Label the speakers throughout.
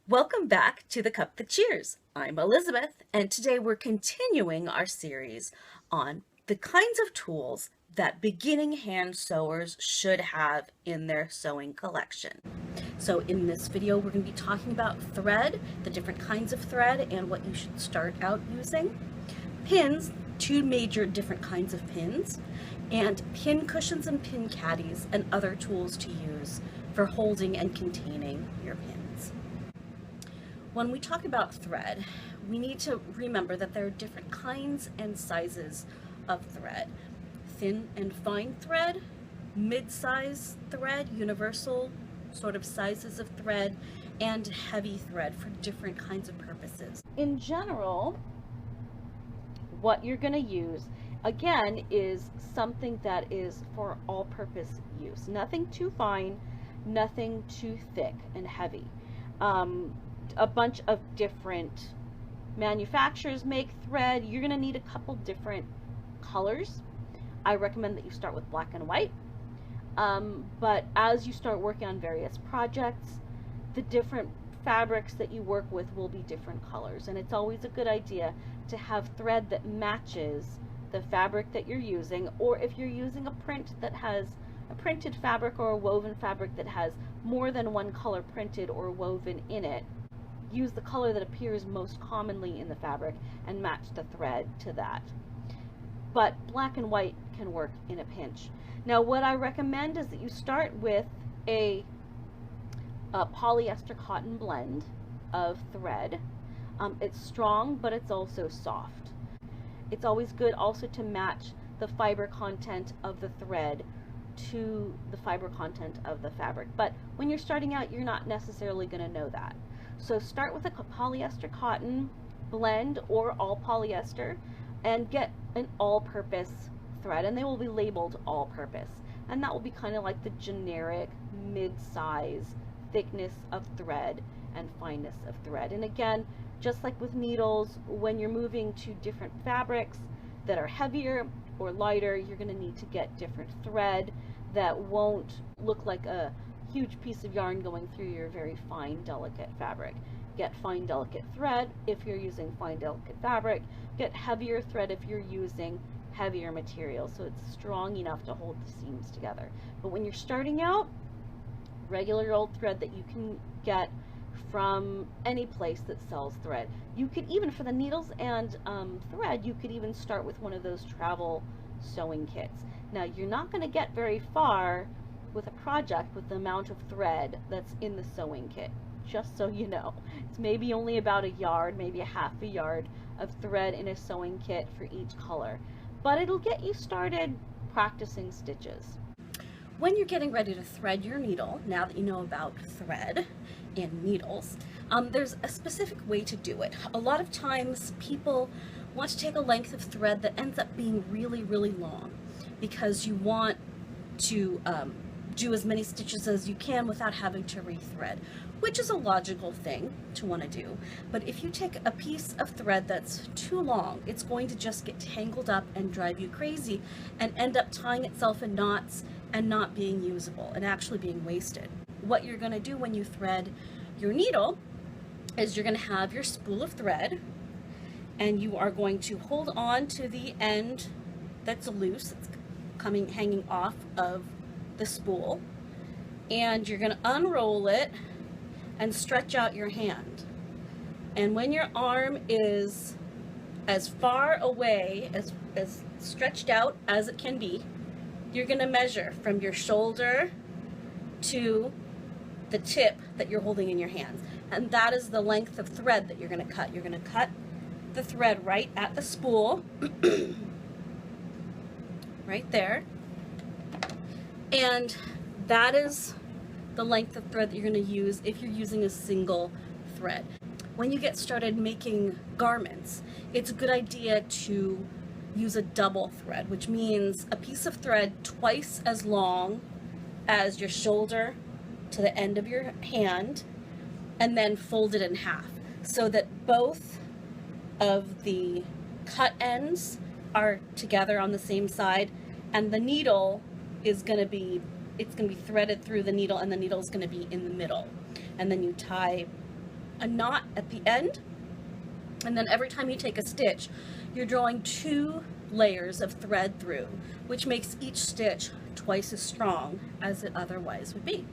Speaker 1: Welcome back to The Cup That Cheers. I'm Elizabeth, and today we're continuing our series on the kinds of tools that beginning hand sewers should have in their sewing collection. So in this video, we're going to be talking about thread, the different kinds of thread, and what you should start out using. Pins, two major different kinds of pins, and pin cushions and pin caddies, and other tools to use for holding and containing your pins. When we talk about thread, we need to remember that there are different kinds and sizes of thread. Thin and fine thread, mid-size thread, universal sort of sizes of thread, and heavy thread for different kinds of purposes. In general, what you're going to use, again, is something that is for all-purpose use. Nothing too fine, nothing too thick and heavy. A bunch of different manufacturers make thread. You're going to need a couple different colors. I recommend that you start with black and white. But as you start working on various projects, the different fabrics that you work with will be different colors. And it's always a good idea to have thread that matches the fabric that you're using, or if you're using a print that has a printed fabric or a woven fabric that has more than one color printed or woven in it, use the color that appears most commonly in the fabric and match the thread to that. But black and white can work in a pinch. Now what I recommend is that you start with a polyester cotton blend of thread. It's strong, but it's also soft. It's always good also to match the fiber content of the thread to the fiber content of the fabric. But when you're starting out, you're not necessarily going to know that. So start with a polyester cotton blend or all polyester and get an all-purpose thread, and they will be labeled all-purpose, and that will be kind of like the generic mid-size thickness of thread and fineness of thread. And again, just like with needles, when you're moving to different fabrics that are heavier or lighter, you're going to need to get different thread that won't look like a huge piece of yarn going through your very fine, delicate fabric. Get fine, delicate thread if you're using fine, delicate fabric. Get heavier thread if you're using heavier material, so it's strong enough to hold the seams together. But when you're starting out, regular old thread that you can get from any place that sells thread. You could even, for the needles and thread, you could even start with one of those travel sewing kits. Now, you're not going to get very far with a project with the amount of thread that's in the sewing kit, just so you know. It's maybe only about a yard, maybe a half a yard of thread in a sewing kit for each color, but it'll get you started practicing stitches. When you're getting ready to thread your needle, now that you know about thread and needles, there's a specific way to do it. A lot of times people want to take a length of thread that ends up being really, really long because you want to do as many stitches as you can without having to rethread, which is a logical thing to want to do. But if you take a piece of thread that's too long, it's going to just get tangled up and drive you crazy and end up tying itself in knots and not being usable and actually being wasted. What you're going to do when you thread your needle is you're going to have your spool of thread, and you are going to hold on to the end that's loose, it's hanging off of the spool, and you're going to unroll it and stretch out your hand. And when your arm is as far away, as stretched out as it can be, you're going to measure from your shoulder to the tip that you're holding in your hands. And that is the length of thread that you're going to cut. You're going to cut the thread right at the spool, right there. And that is the length of thread that you're going to use if you're using a single thread. When you get started making garments, it's a good idea to use a double thread, which means a piece of thread twice as long as your shoulder to the end of your hand, and then fold it in half so that both of the cut ends are together on the same side, and the needle is going to be, it's going to be threaded through the needle, and the needle is going to be in the middle. And then you tie a knot at the end, and then every time you take a stitch, you're drawing 2 layers of thread through, which makes each stitch twice as strong as it otherwise would be.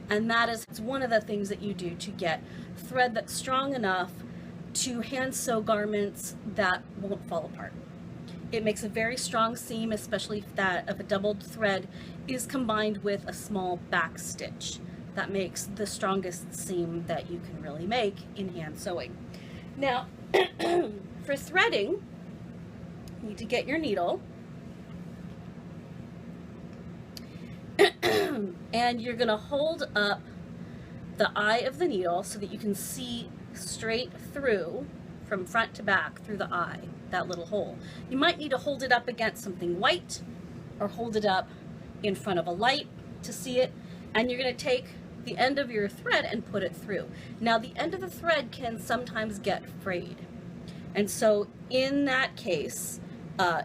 Speaker 1: And that is one of the things that you do to get thread that's strong enough to hand sew garments that won't fall apart. It makes a very strong seam, especially if a doubled thread is combined with a small back stitch. That makes the strongest seam that you can really make in hand sewing. Now, for threading, you need to get your needle, and you're going to hold up the eye of the needle so that you can see straight through from front to back through the eye, that little hole. You might need to hold it up against something white or hold it up in front of a light to see it, and you're going to take the end of your thread and put it through. Now, the end of the thread can sometimes get frayed, and so in that case,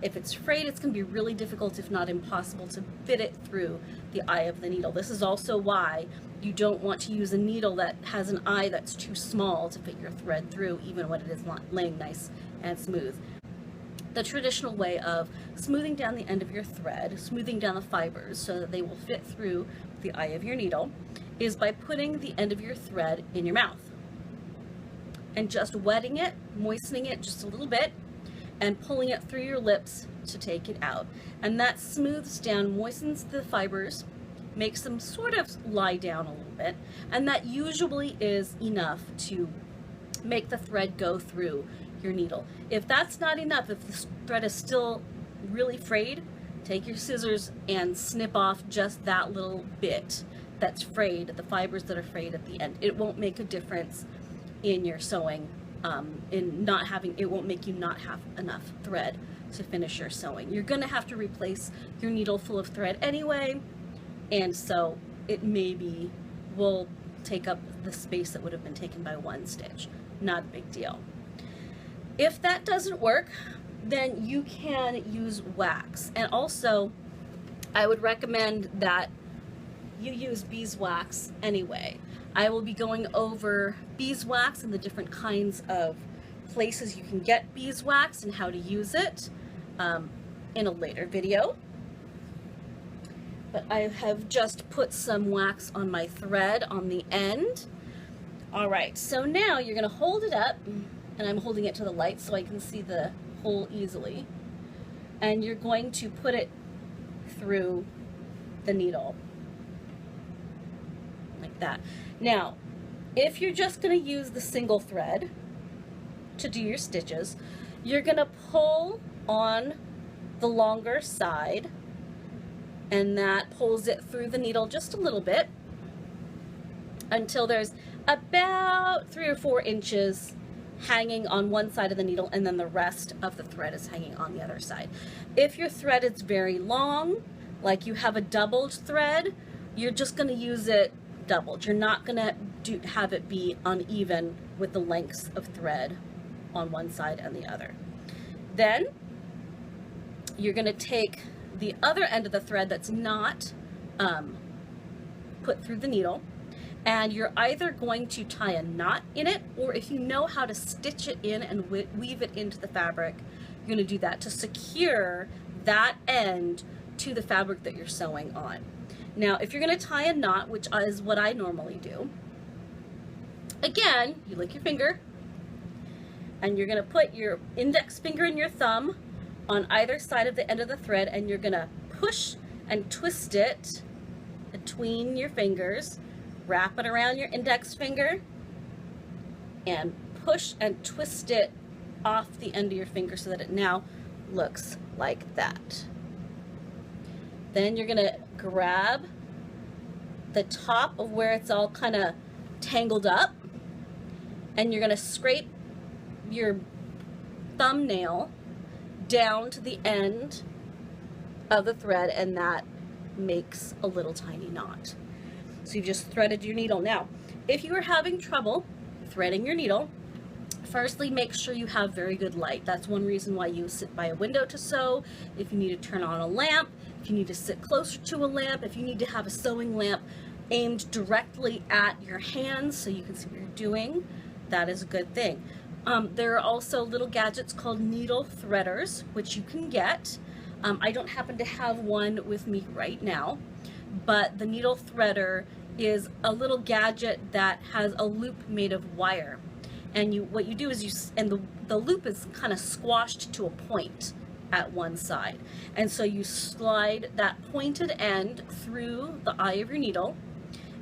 Speaker 1: if it's frayed, it's going to be really difficult, if not impossible, to fit it through the eye of the needle. This is also why you don't want to use a needle that has an eye that's too small to fit your thread through, even when it is laying nice and smooth. The traditional way of smoothing down the end of your thread, smoothing down the fibers so that they will fit through the eye of your needle, is by putting the end of your thread in your mouth and just wetting it, moistening it just a little bit, and pulling it through your lips to take it out. And that smooths down, moistens the fibers, makes them sort of lie down a little bit, and that usually is enough to make the thread go through your needle. If that's not enough, if the thread is still really frayed, take your scissors and snip off just that little bit that's frayed, the fibers that are frayed at the end. It won't make a difference in your sewing. It won't make you not have enough thread to finish your sewing. You're going to have to replace your needle full of thread anyway, and so it maybe will take up the space that would have been taken by one stitch. Not a big deal. If that doesn't work, then you can use wax. And also, I would recommend that you use beeswax anyway. I will be going over beeswax and the different kinds of places you can get beeswax and how to use it in a later video. But I have just put some wax on my thread on the end. Alright, so now you're going to hold it up, and I'm holding it to the light so I can see the hole easily, and you're going to put it through the needle like that. Now, if you're just going to use the single thread to do your stitches, you're going to pull on the longer side, and that pulls it through the needle just a little bit until there's about 3 or 4 inches hanging on one side of the needle, and then the rest of the thread is hanging on the other side. If your thread is very long, like you have a doubled thread, you're just going to use it doubled. You're not going to have it be uneven with the lengths of thread on one side and the other. Then you're going to take the other end of the thread that's not put through the needle, and you're either going to tie a knot in it, or if you know how to stitch it in and weave it into the fabric, you're going to do that to secure that end to the fabric that you're sewing on. Now, if you're going to tie a knot, which is what I normally do, again, you lick your finger, and you're going to put your index finger and your thumb on either side of the end of the thread, and you're going to push and twist it between your fingers, wrap it around your index finger, and push and twist it off the end of your finger so that it now looks like that. Then you're going to grab the top of where it's all kind of tangled up, and you're going to scrape your thumbnail down to the end of the thread, and that makes a little tiny knot. So you've just threaded your needle. Now, if you are having trouble threading your needle, firstly, make sure you have very good light. That's one reason why you sit by a window to sew. If you need to turn on a lamp, if you need to sit closer to a lamp, if you need to have a sewing lamp aimed directly at your hands so you can see what you're doing, that is a good thing. There are also little gadgets called needle threaders, which you can get. I don't happen to have one with me right now, but the needle threader is a little gadget that has a loop made of wire. And what you do is the loop is kind of squashed to a point at one side. And so you slide that pointed end through the eye of your needle,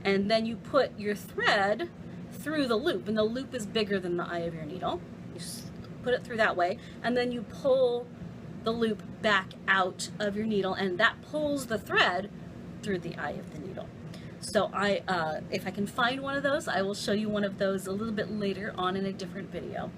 Speaker 1: and then you put your thread through the loop, and the loop is bigger than the eye of your needle. You put it through that way, and then you pull the loop back out of your needle, and that pulls the thread through the eye of the needle. So if I can find one of those, I will show you one of those a little bit later on in a different video.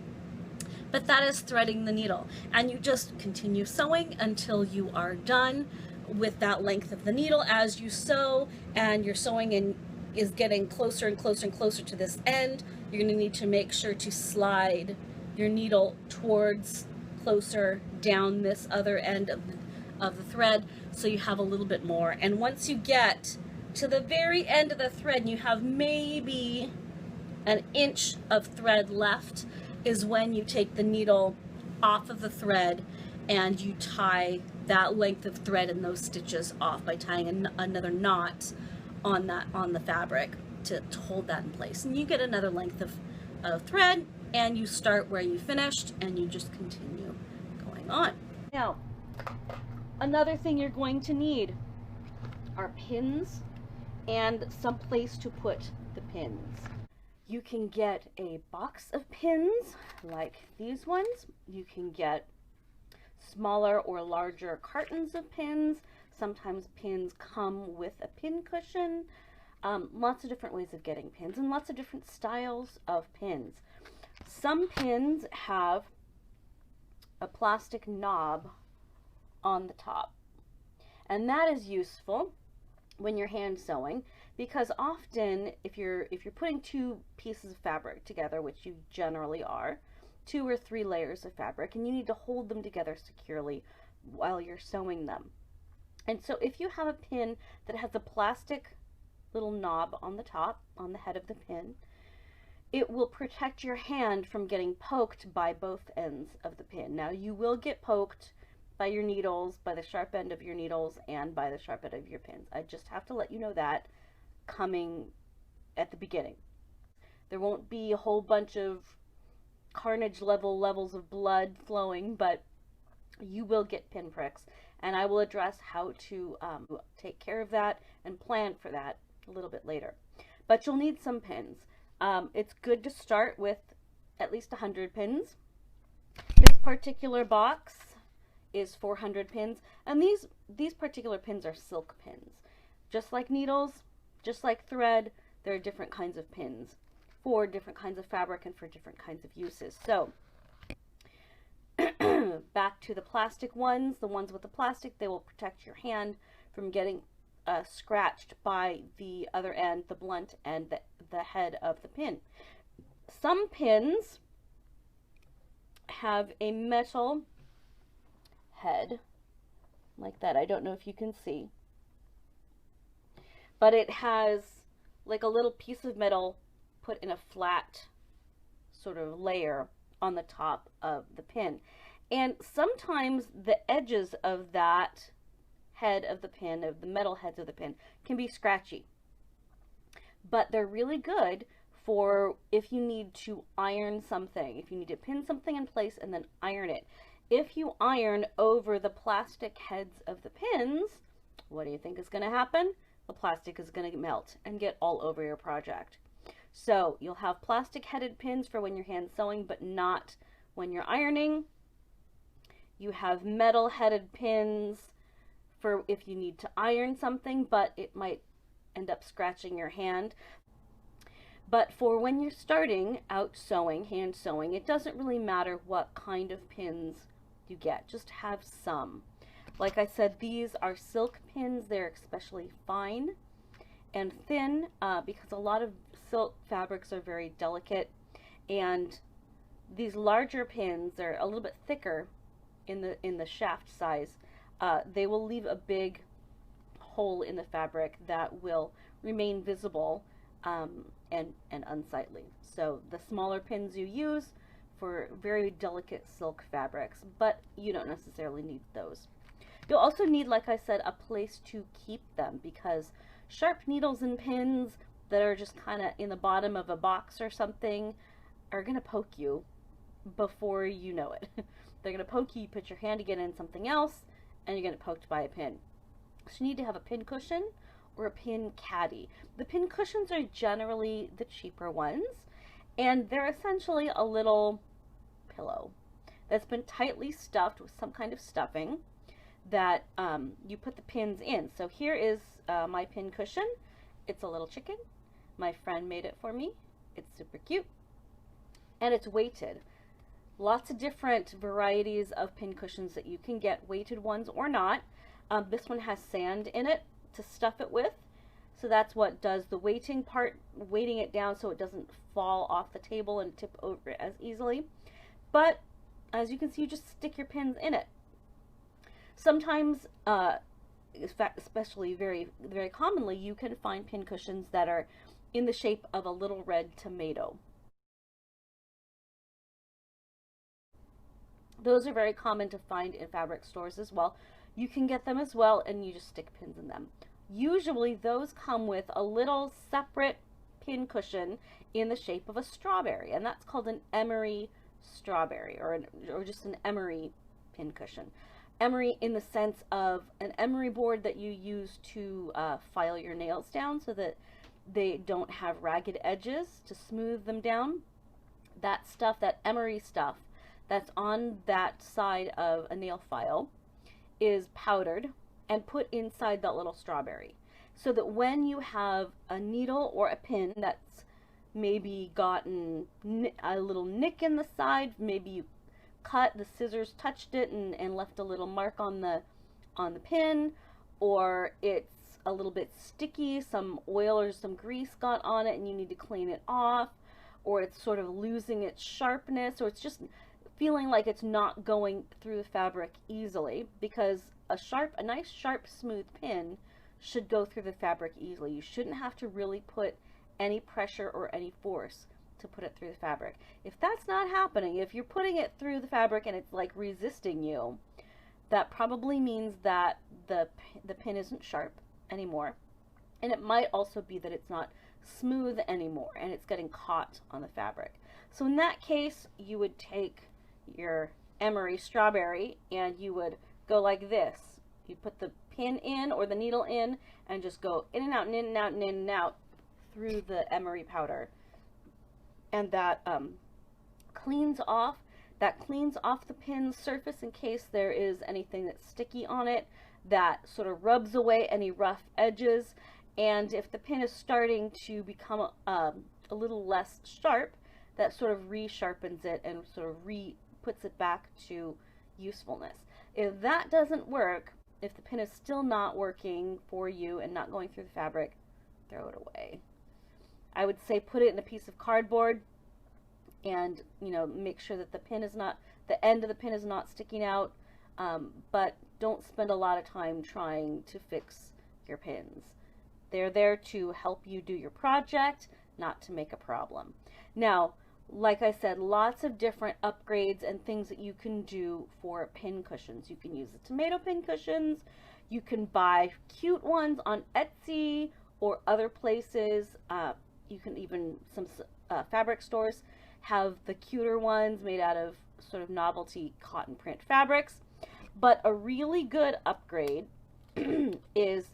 Speaker 1: But that is threading the needle, and you just continue sewing until you are done with that length of the needle. As you sew and your sewing is getting closer and closer and closer to this end, you're going to need to make sure to slide your needle towards closer down this other end of the thread, so you have a little bit more. And once you get to the very end of the thread and you have maybe an inch of thread left, is when you take the needle off of the thread and you tie that length of thread and those stitches off by tying another knot on the fabric to hold that in place. And you get another length of thread, and you start where you finished, and you just continue going on. Now, another thing you're going to need are pins and some place to put the pins. You can get a box of pins like these ones. You can get smaller or larger cartons of pins. Sometimes pins come with a pin cushion. Lots of different ways of getting pins and lots of different styles of pins. Some pins have a plastic knob on the top, and that is useful when you're hand sewing, because often if you're putting two pieces of fabric together, which you generally are, 2 or 3 layers of fabric, and you need to hold them together securely while you're sewing them. And so if you have a pin that has a plastic little knob on the top, on the head of the pin, it will protect your hand from getting poked by both ends of the pin. Now, you will get poked by your needles, by the sharp end of your needles, and by the sharp end of your pins. I just have to let you know that coming at the beginning. There won't be a whole bunch of carnage levels of blood flowing, but you will get pin pricks, and I will address how to take care of that and plan for that a little bit later. But you'll need some pins. It's good to start with at least 100 pins. This particular box is 400 pins, and these particular pins are silk pins. Just like needles, just like thread, there are different kinds of pins for different kinds of fabric and for different kinds of uses. So back to the plastic ones, the ones with the plastic, they will protect your hand from getting scratched by the other end, the blunt end, the head of the pin. Some pins have a metal head like that. I don't know if you can see, but it has like a little piece of metal put in a flat sort of layer on the top of the pin. And sometimes the edges of that head of the pin, of the metal heads of the pin, can be scratchy. But they're really good for if you need to iron something, if you need to pin something in place and then iron it. If you iron over the plastic heads of the pins, what do you think is going to happen? The plastic is going to melt and get all over your project. So you'll have plastic headed pins for when you're hand sewing, but not when you're ironing. You have metal headed pins for if you need to iron something, but it might end up scratching your hand. But for when you're starting out sewing, hand sewing, it doesn't really matter what kind of pins you get. Just have some. Like I said, these are silk pins. They're especially fine and thin because a lot of silk fabrics are very delicate, and these larger pins, they're a little bit thicker in the shaft size. They will leave a big hole in the fabric that will remain visible and unsightly. So the smaller pins you use for very delicate silk fabrics, but you don't necessarily need those. You'll also need, like I said, a place to keep them, because sharp needles and pins that are just kind of in the bottom of a box or something are going to poke you before you know it. They're going to poke you, you put your hand to get in something else, and you're going to get poked by a pin. So you need to have a pin cushion or a pin caddy. The pin cushions are generally the cheaper ones, and they're essentially a little pillow that's been tightly stuffed with some kind of stuffing that you put the pins in. So here is my pin cushion. It's a little chicken. My friend made it for me. It's super cute, and it's weighted. Lots of different varieties of pin cushions that you can get, weighted ones or not. This one has sand in it to stuff it with, so that's what does the weighting part, weighting it down so it doesn't fall off the table and tip over as easily. But as you can see, you just stick your pins in it. Sometimes, in fact, especially very commonly, you can find pin cushions that are in the shape of a little red tomato. Those are very common to find in fabric stores as well. You can get them as well, and you just stick pins in them. Usually those come with a little separate pin cushion in the shape of a strawberry, and that's called an emery strawberry, or just an emery pin cushion. Emery in the sense of an emery board that you use to file your nails down so that they don't have ragged edges, to smooth them down. That stuff, that emery stuff that's on that side of a nail file, is powdered and put inside that little strawberry, so that when you have a needle or a pin that's maybe gotten a little nick in the side, maybe you cut, the scissors touched it and left a little mark on the pin, or it's a little bit sticky, some oil or some grease got on it and you need to clean it off, or it's sort of losing its sharpness, or it's just feeling like it's not going through the fabric easily, because a nice sharp smooth pin should go through the fabric easily. You shouldn't have to really put any pressure or any force to put it through the fabric. If that's not happening, if you're putting it through the fabric and it's like resisting you, that probably means that the pin isn't sharp anymore, and it might also be that it's not smooth anymore and it's getting caught on the fabric. So in that case, you would take your emery strawberry and you would go like this. You put the pin in or the needle in and just go in and out and in and out and in and out through the emery powder, and that cleans off the pin's surface in case there is anything that's sticky on it, that sort of rubs away any rough edges. And if the pin is starting to become a little less sharp, that sort of resharpens it and sort of puts it back to usefulness. If that doesn't work, if the pin is still not working for you and not going through the fabric, throw it away. I would say put it in a piece of cardboard and, you know, make sure that the end of the pin is not sticking out, but don't spend a lot of time trying to fix your pins. They're there to help you do your project, not to make a problem. Now, like I said, lots of different upgrades and things that you can do for pin cushions. You can use the tomato pin cushions. You can buy cute ones on Etsy or other places. You can even, some fabric stores have the cuter ones made out of sort of novelty cotton print fabrics. But a really good upgrade is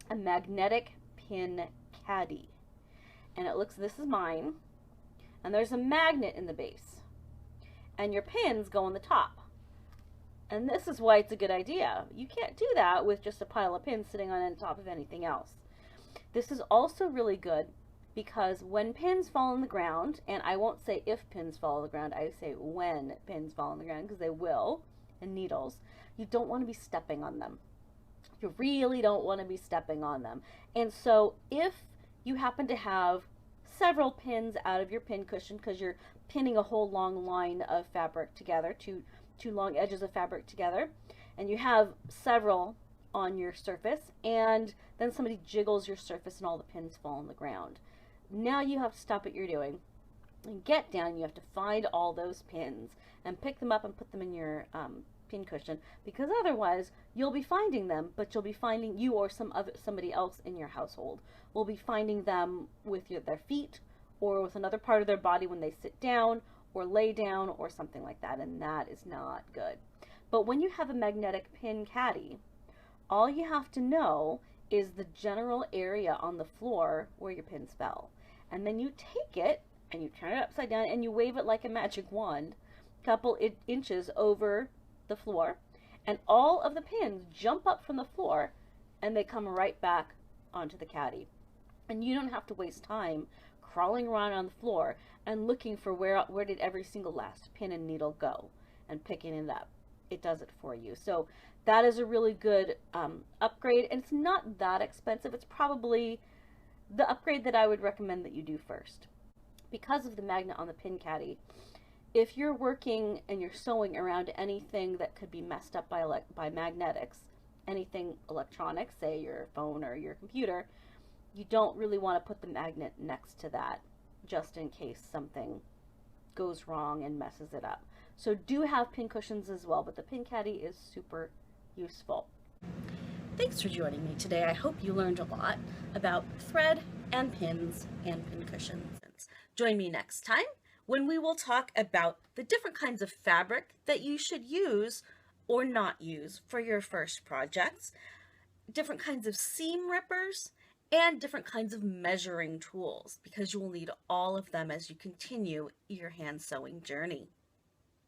Speaker 1: a magnetic pin caddy. And it looks, this is mine. And there's a magnet in the base, and your pins go on the top. And this is why it's a good idea. You can't do that with just a pile of pins sitting on top of anything else. This is also really good because when pins fall on the ground, and I won't say if pins fall on the ground, I say when pins fall on the ground, because they will, and needles, you don't want to be stepping on them. You really don't want to be stepping on them. And so if you happen to have several pins out of your pin cushion, because you're pinning a whole long line of fabric together, two long edges of fabric together, and you have several on your surface, and then somebody jiggles your surface and all the pins fall on the ground. now you have to stop what you're doing and get down. You have to find all those pins and pick them up and put them in your pin cushion, because otherwise you'll be finding them, but you'll be finding, you or somebody else in your household will be finding them with their feet or with another part of their body when they sit down or lay down or something like that, and that is not good. But when you have a magnetic pin caddy, all you have to know is the general area on the floor where your pins fell. And then you take it and you turn it upside down and you wave it like a magic wand a couple inches over the floor, and all of the pins jump up from the floor and they come right back onto the caddy. And you don't have to waste time crawling around on the floor and looking for where did every single last pin and needle go and picking it up. It does it for you. So that is a really good upgrade, and it's not that expensive. It's probably the upgrade that I would recommend that you do first. Because of the magnet on the pin caddy, if you're working and you're sewing around anything that could be messed up by magnetics, anything electronic, say your phone or your computer, you don't really want to put the magnet next to that just in case something goes wrong and messes it up. So do have pin cushions as well, but the pin caddy is super useful. Thanks for joining me today. I hope you learned a lot about thread and pins and pin cushions. Join me next time when we will talk about the different kinds of fabric that you should use or not use for your first projects, different kinds of seam rippers, and different kinds of measuring tools, because you will need all of them as you continue your hand sewing journey.